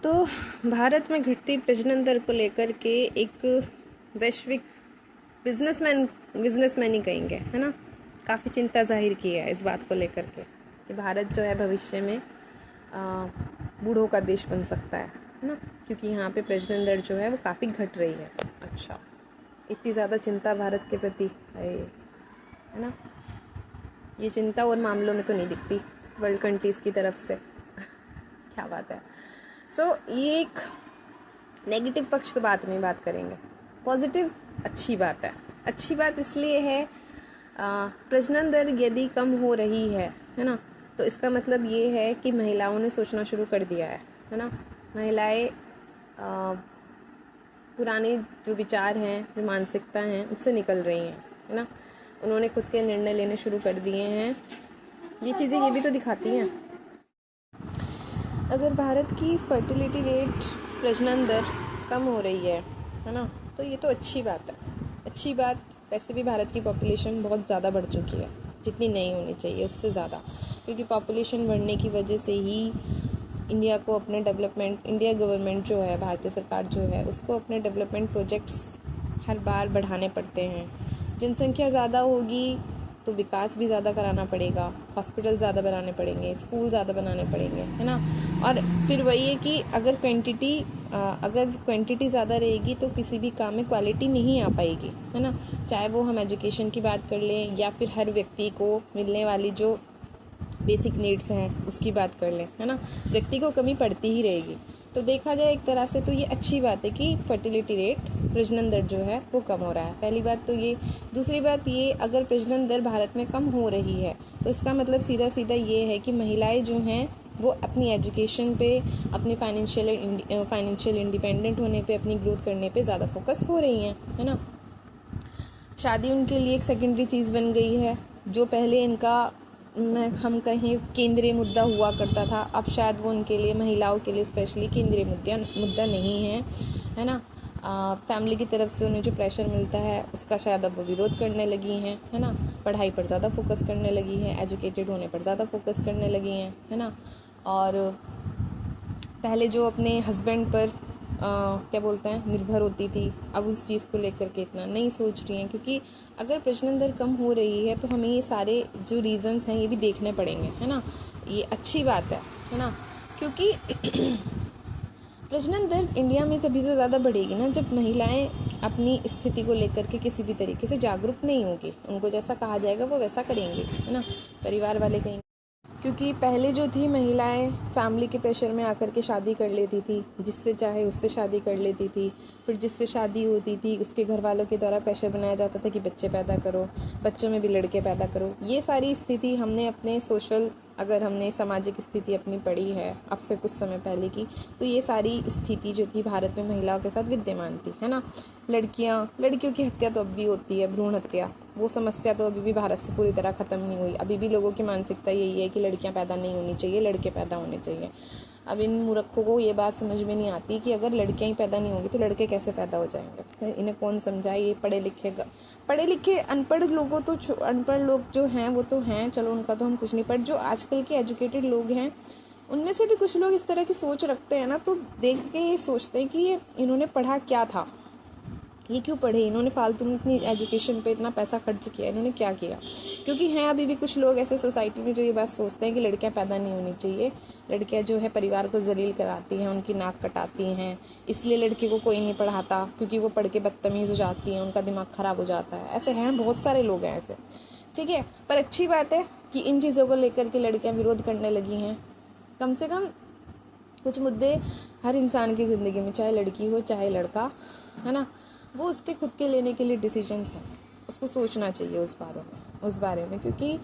तो भारत में घटती प्रजनन दर को लेकर के एक वैश्विक बिजनेसमैन ही कहेंगे, है ना, काफ़ी चिंता जाहिर की है इस बात को लेकर के कि भारत जो है भविष्य में बूढ़ों का देश बन सकता है ना, क्योंकि यहाँ पे प्रजनन दर जो है वो काफ़ी घट रही है। अच्छा, इतनी ज़्यादा चिंता भारत के प्रति है ना, ये चिंता और मामलों में तो नहीं दिखती वर्ल्ड कंट्रीज़ की तरफ से। क्या बात है। ये एक नेगेटिव पक्ष तो बात करेंगे, पॉजिटिव अच्छी बात है। अच्छी बात इसलिए है, प्रजनन दर यदि कम हो रही है ना, तो इसका मतलब ये है कि महिलाओं ने सोचना शुरू कर दिया है ना। महिलाएं पुराने जो विचार हैं, जो मानसिकता हैं, उससे निकल रही हैं, है ना। उन्होंने खुद के निर्णय लेने शुरू कर दिए हैं। ये चीज़ें ये भी तो दिखाती हैं। अगर भारत की फर्टिलिटी रेट, प्रजनन दर कम हो रही है ना, तो ये तो अच्छी बात है। अच्छी बात, वैसे भी भारत की पॉपुलेशन बहुत ज़्यादा बढ़ चुकी है, जितनी नहीं होनी चाहिए उससे ज़्यादा, क्योंकि पॉपुलेशन बढ़ने की वजह से ही इंडिया को अपने डेवलपमेंट, इंडिया गवर्नमेंट जो है, भारतीय सरकार जो है, उसको अपने डेवलपमेंट प्रोजेक्ट्स हर बार बढ़ाने पड़ते हैं। जनसंख्या ज़्यादा होगी तो विकास भी ज़्यादा कराना पड़ेगा, हॉस्पिटल ज़्यादा बनाने पड़ेंगे, स्कूल ज़्यादा बनाने पड़ेंगे, है ना। और फिर वही है कि अगर क्वांटिटी ज़्यादा रहेगी तो किसी भी काम में क्वालिटी नहीं आ पाएगी, है ना। चाहे वो हम एजुकेशन की बात कर लें या फिर हर व्यक्ति को मिलने वाली जो बेसिक नीड्स हैं उसकी बात कर लें, है ना, व्यक्ति को कमी पड़ती ही रहेगी। तो देखा जाए एक तरह से तो ये अच्छी बात है कि फर्टिलिटी रेट, प्रजनन दर जो है वो कम हो रहा है। पहली बात तो ये। दूसरी बात ये, अगर प्रजनन दर भारत में कम हो रही है तो इसका मतलब सीधा सीधा ये है कि महिलाएं जो हैं वो अपनी एजुकेशन पे, अपनी फाइनेंशियल इंडिपेंडेंट होने पे, अपनी ग्रोथ करने पे ज़्यादा फोकस हो रही हैं, है ना। शादी उनके लिए एक सेकेंडरी चीज़ बन गई है। जो पहले इनका हम कहें केंद्रीय मुद्दा हुआ करता था, अब शायद वो उनके लिए, महिलाओं के लिए स्पेशली केंद्रीय मुद्दा नहीं है ना। फैमिली की तरफ से उन्हें जो प्रेशर मिलता है उसका शायद अब वो विरोध करने लगी हैं, है ना। पढ़ाई पर ज़्यादा फोकस करने लगी हैं, एजुकेटेड होने पर ज़्यादा फोकस करने लगी हैं, है ना। और पहले जो अपने हस्बैंड पर क्या बोलते हैं, निर्भर होती थी, अब उस चीज़ को लेकर के इतना नहीं सोच रही हैं, क्योंकि अगर प्रजनन दर कम हो रही है तो हमें ये सारे जो रीजंस हैं ये भी देखने पड़ेंगे, है ना। ये अच्छी बात है ना, क्योंकि प्रजनन दर इंडिया में तभी से ज़्यादा बढ़ेगी ना जब महिलाएं अपनी स्थिति को लेकर के किसी भी तरीके से जागरूक नहीं होंगी। उनको जैसा कहा जाएगा वो वैसा करेंगे, है ना, परिवार वाले कहेंगे। क्योंकि पहले जो थी, महिलाएं फैमिली के प्रेशर में आकर के शादी कर लेती थी, जिससे चाहे उससे शादी कर लेती थी, फिर जिससे शादी होती थी उसके घर वालों के द्वारा प्रेशर बनाया जाता था कि बच्चे पैदा करो, बच्चों में भी लड़के पैदा करो। ये सारी स्थिति हमने अपने अगर हमने सामाजिक स्थिति अपनी पढ़ी है अब से कुछ समय पहले की, तो ये सारी स्थिति जो थी भारत में महिलाओं के साथ विद्यमान थी, है ना। लड़कियों की हत्या तो अब भी होती है, भ्रूण हत्या, वो समस्या तो अभी भी भारत से पूरी तरह ख़त्म नहीं हुई। अभी भी लोगों की मानसिकता यही है कि लड़कियां पैदा नहीं होनी चाहिए, लड़के पैदा होने चाहिए। अब इन मूर्खों को ये बात समझ में नहीं आती कि अगर लड़कियां ही पैदा नहीं होंगी तो लड़के कैसे पैदा हो जाएंगे। इन्हें कौन समझाए। ये पढ़े लिखे अनपढ़ लोगों तो, अनपढ़ लोग जो हैं वो तो हैं, चलो उनका तो हम कुछ नहीं, पर जो आजकल के एजुकेटेड लोग हैं उनमें से भी कुछ लोग इस तरह की सोच रखते हैं ना, तो देख के ये सोचते हैं कि ये इन्होंने पढ़ा क्या था, ये क्यों पढ़े, इन्होंने फालतू में इतनी एजुकेशन पे इतना पैसा खर्च किया, इन्होंने क्या किया। क्योंकि हैं अभी भी कुछ लोग ऐसे सोसाइटी में जो ये बात सोचते हैं कि लड़कियां पैदा नहीं होनी चाहिए, लड़कियां जो है परिवार को जलील कराती हैं, उनकी नाक कटाती हैं, इसलिए लड़की को कोई नहीं पढ़ाता, क्योंकि वो पढ़ के बदतमीज़ हो जाती हैं, उनका दिमाग ख़राब हो जाता है। ऐसे हैं, बहुत सारे लोग हैं ऐसे, ठीक है। पर अच्छी बात है कि इन चीज़ों को लेकर के लड़कियाँ विरोध करने लगी हैं। कम से कम कुछ मुद्दे हर इंसान की ज़िंदगी में, चाहे लड़की हो चाहे लड़का, है ना, वो उसके खुद के लेने के लिए डिसीजंस हैं, उसको सोचना चाहिए उस बारे में, क्योंकि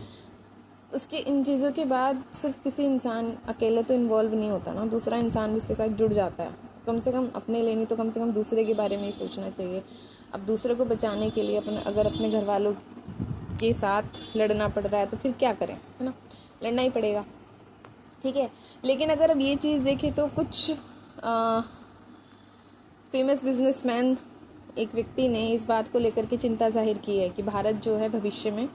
उसके इन चीज़ों के बाद सिर्फ किसी इंसान अकेले तो इन्वॉल्व नहीं होता ना, दूसरा इंसान भी उसके साथ जुड़ जाता है। कम से कम अपने लिए नहीं तो कम से कम दूसरे के बारे में ही सोचना चाहिए। अब दूसरे को बचाने के लिए अगर अपने घर वालों के साथ लड़ना पड़ रहा है तो फिर क्या करें, है ना, लड़ना ही पड़ेगा, ठीक है। लेकिन अगर अब ये चीज़ देखें तो कुछ फेमस बिजनेसमैन, एक व्यक्ति ने इस बात को लेकर के चिंता जाहिर की है कि भारत जो है भविष्य में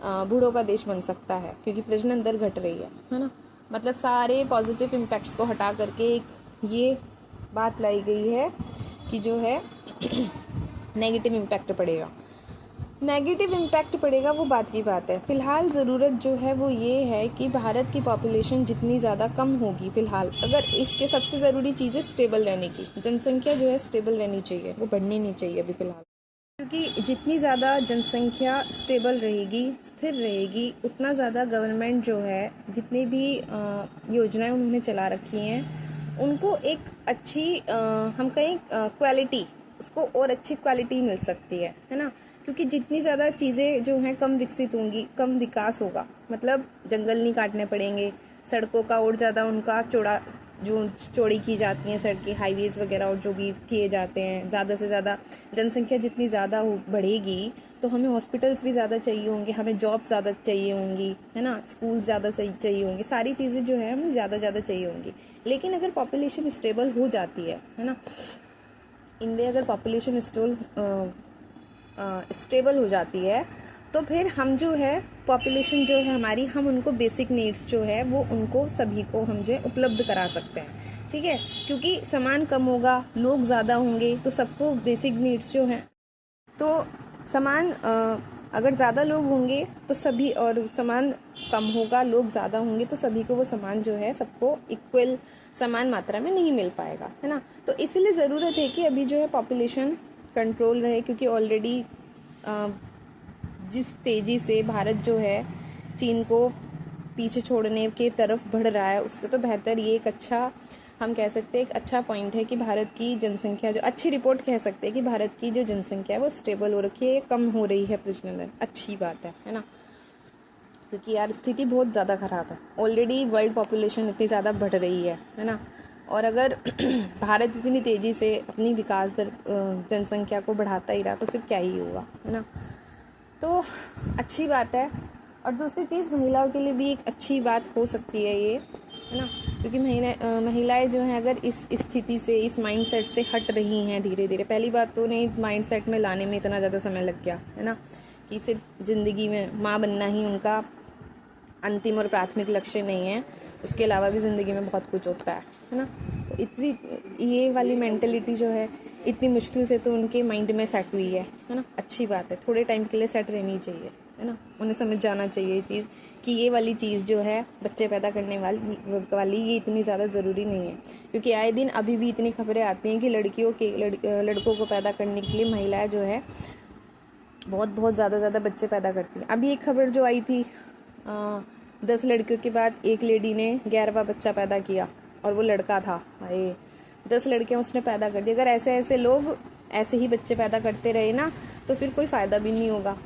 बूढ़ों का देश बन सकता है, क्योंकि प्रजनन दर घट रही है ना। मतलब सारे पॉजिटिव इम्पैक्ट्स को हटा करके एक ये बात लाई गई है कि जो है नेगेटिव इम्पैक्ट पड़ेगा। नेगेटिव इम्पैक्ट पड़ेगा वो बात की बात है। फ़िलहाल ज़रूरत जो है वो ये है कि भारत की पॉपुलेशन जितनी ज़्यादा कम होगी फ़िलहाल, अगर इसके सबसे ज़रूरी चीज़ है स्टेबल रहने की, जनसंख्या जो है स्टेबल रहनी चाहिए, वो बढ़नी नहीं चाहिए अभी फ़िलहाल, क्योंकि जितनी ज़्यादा जनसंख्या स्टेबल रहेगी, स्थिर रहेगी, उतना ज़्यादा गवर्नमेंट जो है जितनी भी योजनाएं उन्होंने चला रखी हैं उनको एक अच्छी हम कहें क्वालिटी, उसको और अच्छी क्वालिटी मिल सकती है ना। क्योंकि जितनी ज़्यादा चीज़ें जो हैं कम विकसित होंगी, कम विकास होगा, मतलब जंगल नहीं काटने पड़ेंगे, सड़कों का और ज़्यादा उनका चौड़ी की जाती हैं सड़कें, हाईवेज़ वगैरह और जो भी किए जाते हैं, ज़्यादा से ज़्यादा जनसंख्या जितनी ज़्यादा बढ़ेगी तो हमें हॉस्पिटल्स भी ज़्यादा चाहिए होंगे, हमें जॉब्स ज़्यादा चाहिए होंगी, है ना, स्कूल्स ज़्यादा चाहिए होंगे, सारी चीज़ें जो है हमें ज़्यादा चाहिए होंगी। लेकिन अगर पॉपुलेशन स्टेबल हो जाती है ना, इनमें अगर पॉपुलेशन स्टेबल हो जाती है तो फिर हम जो है पॉपुलेशन जो है हमारी, हम उनको बेसिक नीड्स जो है वो उनको सभी को हम जो है उपलब्ध करा सकते हैं, ठीक है। क्योंकि सामान कम होगा, लोग ज़्यादा होंगे तो सबको बेसिक नीड्स जो हैं तो सामान अगर ज़्यादा लोग होंगे तो सभी, और सामान कम होगा, लोग ज़्यादा होंगे तो सभी को वो सामान जो है सबको इक्वल समान मात्रा में नहीं मिल पाएगा, है ना। तो इसीलिए ज़रूरत है कि अभी जो है पॉपुलेशन कंट्रोल रहे, क्योंकि ऑलरेडी जिस तेज़ी से भारत जो है चीन को पीछे छोड़ने के तरफ बढ़ रहा है, उससे तो बेहतर ये एक अच्छा, हम कह सकते हैं एक अच्छा पॉइंट है कि भारत की जनसंख्या जो, अच्छी रिपोर्ट कह सकते हैं कि भारत की जो जनसंख्या है वो स्टेबल हो रखी है, कम हो रही है प्रजनन, अच्छी बात है ना। क्योंकि यार स्थिति बहुत ज़्यादा ख़राब है, ऑलरेडी वर्ल्ड पॉपुलेशन इतनी ज़्यादा बढ़ रही है ना। और अगर भारत इतनी तेज़ी से अपनी विकास दर जनसंख्या को बढ़ाता ही रहा तो फिर क्या ही होगा, है ना। तो अच्छी बात है। और दूसरी चीज़, महिलाओं के लिए भी एक अच्छी बात हो सकती है ये, है ना, क्योंकि महिलाएं जो हैं अगर इस स्थिति से, इस माइंडसेट से हट रही हैं धीरे धीरे, पहली बात तो उन्हें माइंडसेट में लाने में इतना ज़्यादा समय लग गया, है ना, कि सिर्फ ज़िंदगी में माँ बनना ही उनका अंतिम और प्राथमिक लक्ष्य नहीं है, उसके अलावा भी ज़िंदगी में बहुत कुछ होता है ना। तो इतनी ये वाली मेंटलिटी जो है इतनी मुश्किल से तो उनके माइंड में सेट हुई है ना। अच्छी बात है, थोड़े टाइम के लिए सेट रहनी चाहिए, है ना, उन्हें समझ जाना चाहिए ये चीज़ कि ये वाली चीज़ जो है बच्चे पैदा करने वाली ये इतनी ज़्यादा ज़रूरी नहीं है। क्योंकि आए दिन अभी भी इतनी खबरें आती हैं कि लड़कों को पैदा करने के लिए महिलाएं जो है बहुत ज़्यादा बच्चे पैदा करती हैं। अभी एक खबर जो आई थी, 10 लड़कियों के बाद एक लेडी ने 11वां बच्चा पैदा किया और वो लड़का था। भाई 10 लड़कियां उसने पैदा कर दी। अगर ऐसे लोग ऐसे ही बच्चे पैदा करते रहे ना तो फिर कोई फ़ायदा भी नहीं होगा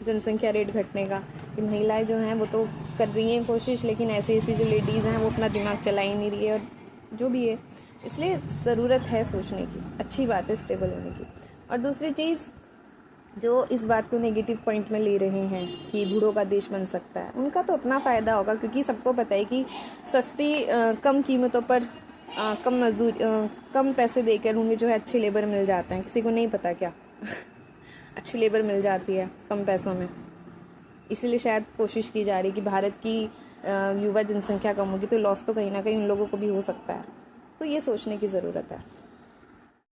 जनसंख्या रेट घटने का। कि महिलाएं जो हैं वो तो कर रही हैं कोशिश, लेकिन ऐसी जो लेडीज़ हैं वो अपना दिमाग चला ही नहीं रही है, और जो भी है, इसलिए ज़रूरत है सोचने की। अच्छी बात है स्टेबल होने की। और दूसरी चीज़, जो इस बात को नेगेटिव पॉइंट में ले रहे हैं कि बूढ़ों का देश बन सकता है, उनका तो अपना फ़ायदा होगा, क्योंकि सबको पता है कि सस्ती कम कीमतों पर कम पैसे देकर उन्हें जो है अच्छी लेबर मिल जाते हैं। किसी को नहीं पता क्या अच्छी लेबर मिल जाती है कम पैसों में। इसीलिए शायद कोशिश की जा रही है कि भारत की युवा जनसंख्या कम होगी तो लॉस तो कहीं ना कहीं उन लोगों को भी हो सकता है। तो ये सोचने की ज़रूरत है।